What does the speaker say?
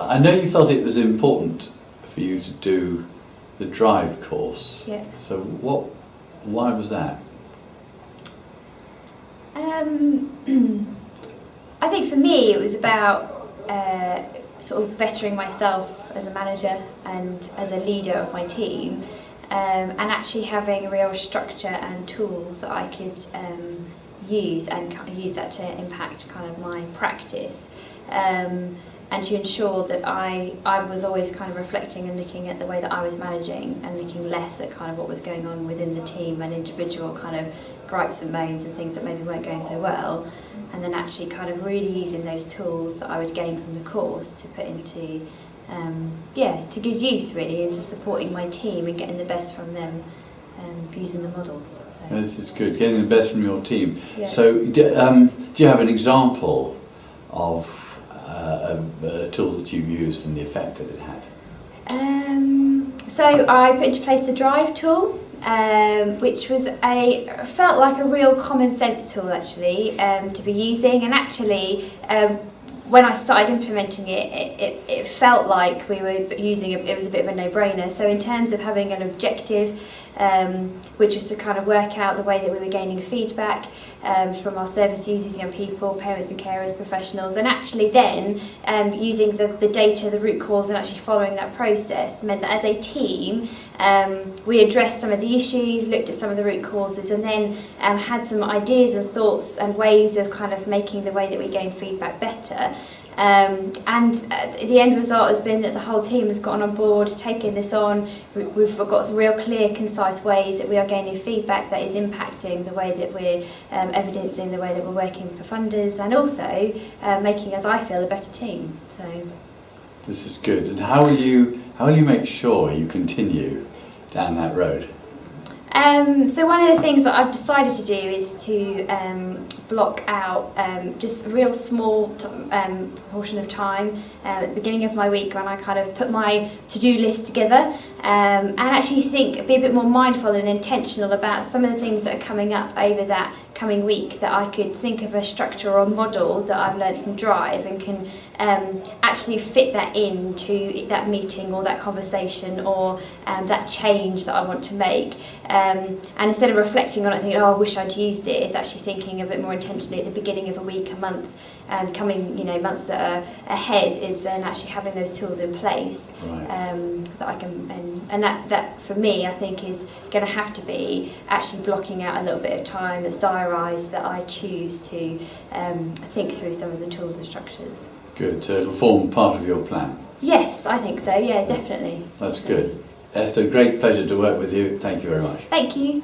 I know you felt it was important for you to do the drive course. Yeah. So why was that? I think for me it was about sort of bettering myself as a manager and as a leader of my team, and actually having a real structure and tools that I could use and use that to impact kind of my practice, and to ensure that I was always kind of reflecting and looking at the way that I was managing and looking less at kind of what was going on within the team and individual kind of gripes and moans and things that maybe weren't going so well, and then actually kind of really using those tools that I would gain from the course to put into to good use really, into supporting my team and getting the best from them, using the models. So. This is good, getting the best from your team. Yeah. So do you have an example of a tool that you've used and the effect that it had? So I put into place the Drive tool, which was felt like a real common sense tool actually to be using, and actually when I started implementing it felt like we were using it was a bit of a no-brainer. So in terms of having an objective, which was to kind of work out the way that we were gaining feedback from our service users, young people, parents and carers, professionals, and actually then using the data, the root cause, and actually following that process meant that as a team we addressed some of the issues, looked at some of the root causes, and then had some ideas and thoughts and ways of kind of making the way that we gain feedback better. And the end result has been that the whole team has gotten on board, taken this on. We've got some real clear, concise ways that we are gaining feedback that is impacting the way that we're evidencing the way that we're working for funders, and also making us, I feel, a better team. So this is good. And how will you make sure you continue down that road? So one of the things that I've decided to do is to block out just a real small proportion of time at the beginning of my week when I kind of put my to-do list together, and actually be a bit more mindful and intentional about some of the things that are coming up over that coming week, that I could think of a structure or a model that I've learned from Drive and can actually fit that into that meeting or that conversation or that change that I want to make. And instead of reflecting on it thinking, oh, I wish I'd used it, it's actually thinking a bit more intentionally at the beginning of a week, a month, coming months that are ahead, is then actually having those tools in place. Right. That I can, and that for me I think is going to have to be actually blocking out a little bit of time that's diarised, that I choose to think through some of the tools and structures. Good, so it'll form part of your plan? Yes, I think so, yeah, definitely. That's good. Esther, great pleasure to work with you. Thank you very much. Thank you.